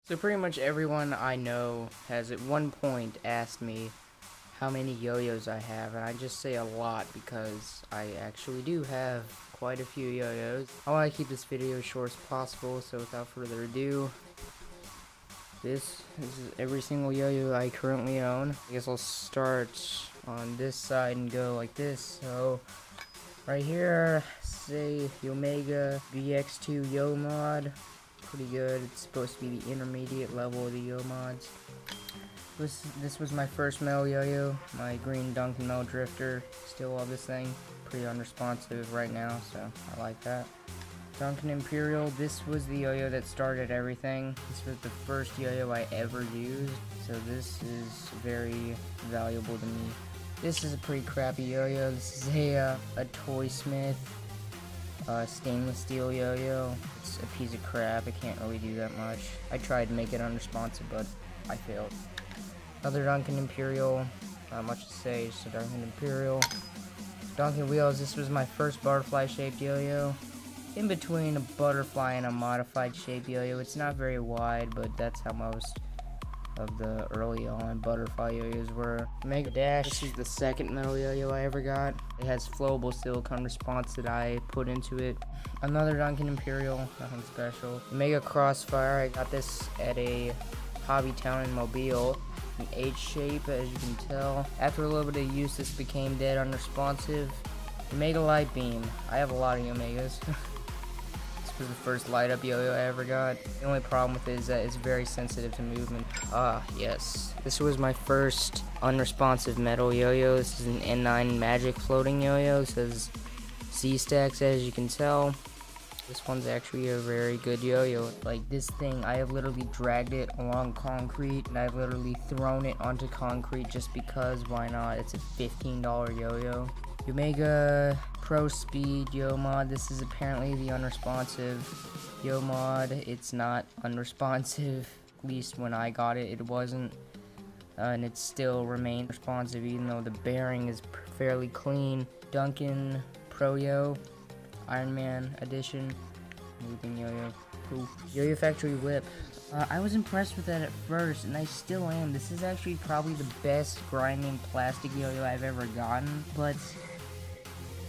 So pretty much everyone I know has at one point asked me how many yo-yos I have, and I just say a lot because I actually do have quite a few yo-yos. I want to keep this video as short as possible, so without further ado, this is every single yo-yo I currently own. I guess I'll start on this side and go like this. So right here, say Omega BX2 Yo mod. Pretty good. It's supposed to be the intermediate level of the yo mods. This was my first metal yo-yo, my green Duncan Metal Drifter. Still love this thing. Pretty unresponsive right now, so I like that. Duncan Imperial, this was the yo-yo that started everything. This was the first yo-yo I ever used, so this is very valuable to me. This is a pretty crappy yo-yo. This is a Toy Smith stainless steel yo-yo. It's a piece of crap. It can't really do that much. I tried to make it unresponsive, but I failed. Another Duncan Imperial. Not much to say, just a Duncan Imperial. Duncan Wheels. This was my first butterfly shaped yo-yo. In between a butterfly and a modified shape yo-yo. It's not very wide, but that's how most of the early on butterfly yo-yos were. Mega Dash. This is the second metal yo-yo I ever got. It has flowable silicone response that I put into it. Another Duncan Imperial, nothing special. Mega Crossfire, I got this at a hobby town in Mobile. An H shape, as you can tell. After a little bit of use, this became dead unresponsive. Mega Light Beam. I have a lot of Omegas. This was the first light up yo-yo I ever got. The only problem with it is that it's very sensitive to movement. Ah, yes. This was my first unresponsive metal yo-yo. This is an N9 Magic floating yo-yo. It says Z-Stacks, as you can tell. This one's actually a very good yo-yo. Like this thing, I have literally dragged it along concrete, and I've literally thrown it onto concrete just because, why not? It's a $15 yo-yo. Omega Pro Speed Yo mod. This is apparently the unresponsive yo mod. It's not unresponsive, at least when I got it, it wasn't. And it still remained responsive even though the bearing is fairly clean. Duncan Pro Yo, Iron Man Edition, moving yo-yo, cool. Yo-Yo Factory Whip. I was impressed with that at first, and I still am. This is actually probably the best grinding plastic yo-yo I've ever gotten, but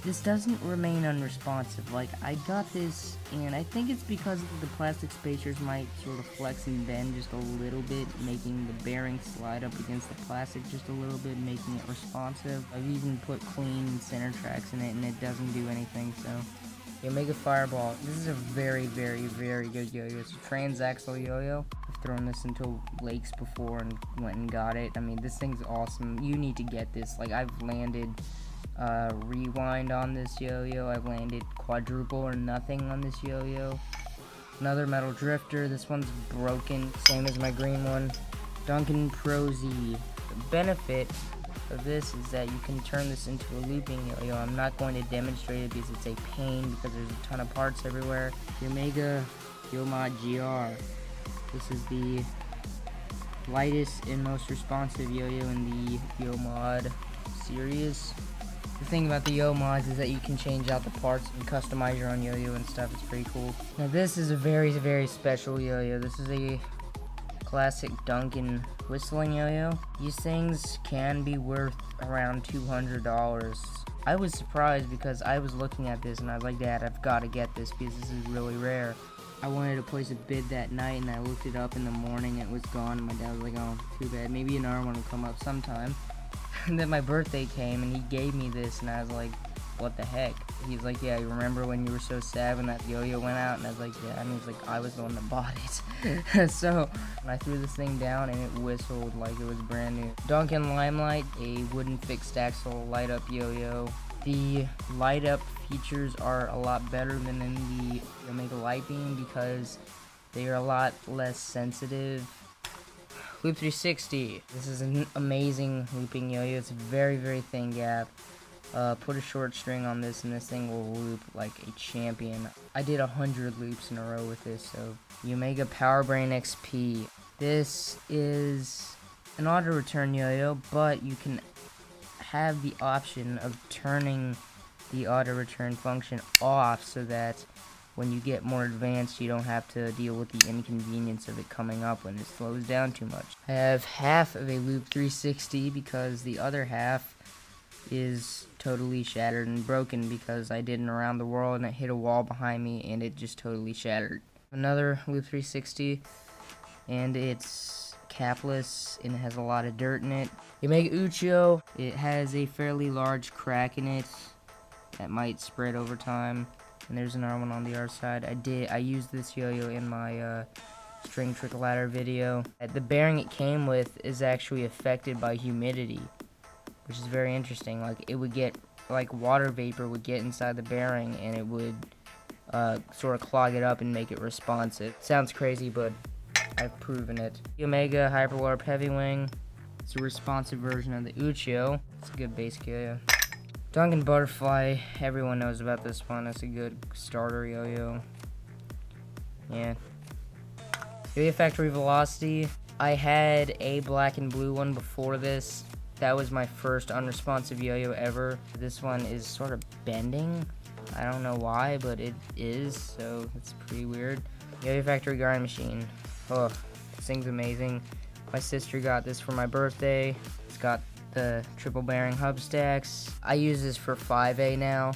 this doesn't remain unresponsive. Like, I got this, and I think it's because the plastic spacers might sort of flex and bend just a little bit, making the bearing slide up against the plastic just a little bit, making it responsive. I've even put clean center tracks in it, and it doesn't do anything, so. The Omega Fireball. This is a very, very, very good yo-yo. It's a transaxle yo-yo. I've thrown this into lakes before and went and got it. I mean, this thing's awesome. You need to get this. Like, I've landed rewind on this yo-yo. I've landed quadruple or nothing on this yo-yo. Another metal drifter. This one's broken, same as my green one. Duncan Pro Z. The benefit of this is that you can turn this into a looping yo-yo. I'm not going to demonstrate it because it's a pain because there's a ton of parts everywhere. The Omega Yo Mod GR. This is the lightest and most responsive yo-yo in the Yo Mod series. The thing about the yo mods is that you can change out the parts and customize your own yo-yo and stuff. It's pretty cool. Now this is a very, very special yo-yo. This is a classic Duncan whistling yo-yo. These things can be worth around $200. I was surprised because I was looking at this and I was like, Dad, I've got to get this because this is really rare. I wanted to place a bid that night and I looked it up in the morning and it was gone. And my dad was like, oh, too bad. Maybe another one will come up sometime. And then my birthday came and he gave me this and I was like, what the heck? He's like, yeah, you remember when you were so sad when that yo-yo went out? And I was like, yeah. And he's like, I was the one that bought it. So I threw this thing down and it whistled like it was brand new. Duncan Limelight, a wooden fixed axle light up yo-yo. The light up features are a lot better than in the Omega Light Beam because they are a lot less sensitive. Loop 360. This is an amazing looping yo-yo. It's a very, very thin gap. Put a short string on this and this thing will loop like a champion. I did 100 loops in a row with this. So Omega Power Brain XP. This is an auto return yo-yo, but you can have the option of turning the auto return function off so that when you get more advanced, you don't have to deal with the inconvenience of it coming up when it slows down too much. I have half of a Loop 360 because the other half is totally shattered and broken because I did an around the world and it hit a wall behind me and it just totally shattered. Another Loop 360, and it's capless and it has a lot of dirt in it. Yoyo Ucho, it has a fairly large crack in it that might spread over time. And there's another one on the other side. I used this yo-yo in my string trick ladder video. The bearing it came with is actually affected by humidity, which is very interesting. Like, it would get, like, water vapor would get inside the bearing and it would sort of clog it up and make it responsive. Sounds crazy, but I've proven it. The Omega Hyperwarp Heavy Wing. It's a responsive version of the Ucho. It's a good base yo-yo. Duncan Butterfly, everyone knows about this one. It's a good starter yo-yo. Yeah. Yo-Yo Factory Velocity. I had a black and blue one before this. That was my first unresponsive yo-yo ever. This one is sort of bending. I don't know why, but it is, so it's pretty weird. Yo-Yo Factory Grind Machine. Oh, this thing's amazing. My sister got this for my birthday. It's got the triple bearing hub stacks. I use this for 5A now,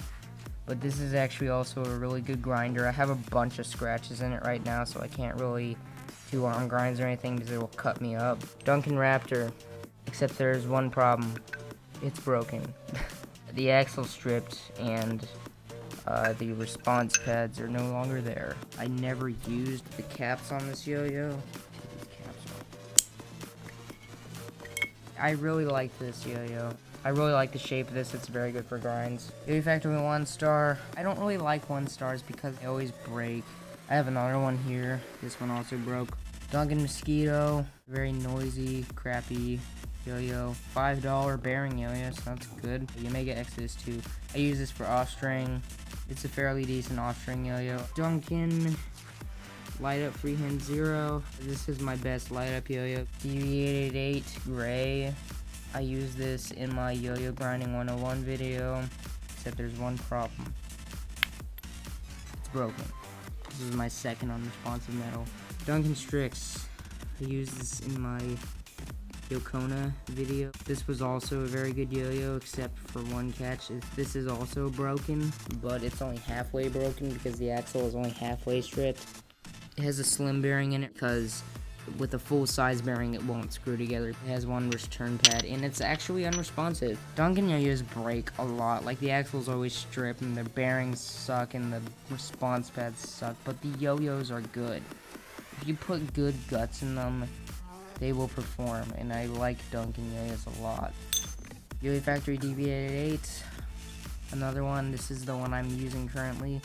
but this is actually also a really good grinder. I have a bunch of scratches in it right now, so I can't really do arm grinds or anything because it will cut me up. Duncan Raptor, except there's one problem. It's broken. The axle stripped and the response pads are no longer there. I never used the caps on this yo-yo. I really like this yo-yo. I really like the shape of this. It's very good for grinds. Yo-Yo Factory 1 star. I don't really like 1 stars because they always break. I have another one here. This one also broke. Duncan Mosquito. Very noisy, crappy yo-yo. $5 bearing yo-yo, so that's good. Omega Exodus 2. I use this for off-string. It's a fairly decent off-string yo-yo. Duncan Light Up Freehand Zero. This is my best light up yo-yo. DV888 Gray. I use this in my yo-yo grinding 101 video, except there's one problem. It's broken. This is my second unresponsive metal. Duncan Strix. I use this in my Yokona video. This was also a very good yo-yo, except for one catch. This is also broken, but it's only halfway broken because the axle is only halfway stripped. It has a slim bearing in it because with a full size bearing it won't screw together. It has one return pad and it's actually unresponsive. Duncan yo-yos break a lot. Like, the axle's always stripped and the bearings suck and the response pads suck, but the yo-yos are good. If you put good guts in them, they will perform, and I like Duncan yo-yos a lot. Yo-Yo Factory DV888. Another one. This is the one I'm using currently.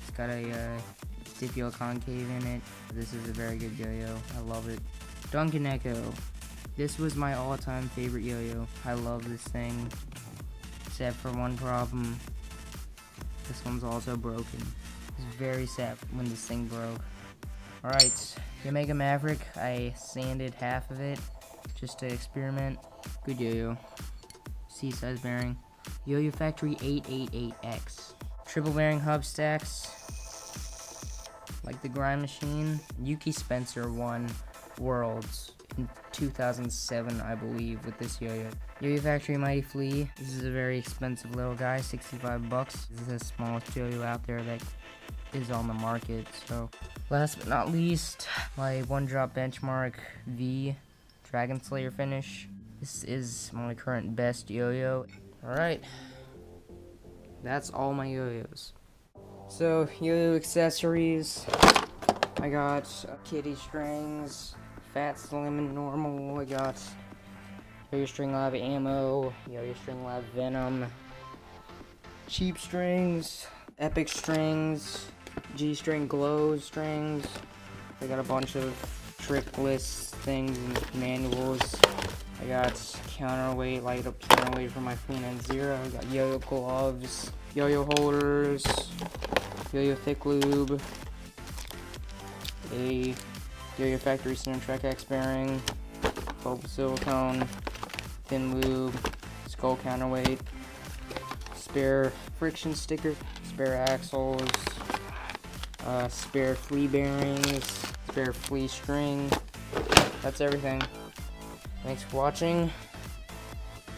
It's got a stipule concave in it. This is a very good yo-yo. I love it. Duncan Echo. This was my all-time favorite yo-yo. I love this thing, except for one problem. This one's also broken. It's very sad when this thing broke. Alright, Omega Maverick. I sanded half of it just to experiment. Good yo-yo. C-size bearing. Yo-Yo Factory 888X. Triple bearing hub stacks. Like the grind machine. Yuki Spencer won Worlds in 2007, I believe, with this yo-yo. Yo-Yo Factory Mighty Flea. This is a very expensive little guy, 65 bucks. This is the smallest yo-yo out there that is on the market. So, last but not least, my one drop benchmark V Dragon Slayer finish. This is my current best yo-yo. Alright, that's all my yo-yos. So, yo-yo accessories. I got kitty strings, fat, slim, and normal. I got Yo-Yo String Lab Ammo, Yo-Yo String Lab Venom, cheap strings, epic strings, G-string glow strings. I got a bunch of trick lists, things, and manuals. I got counterweight, light up counterweight for my Freehand Zero. I got yo-yo gloves, yo-yo holders, yo-yo thick lube, a Yo-Yo Factory Center Trek X bearing, bubble silicone, thin lube, skull counterweight, spare friction sticker, spare axles, spare flea bearings, spare flea string. That's everything. Thanks for watching.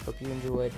Hope you enjoyed.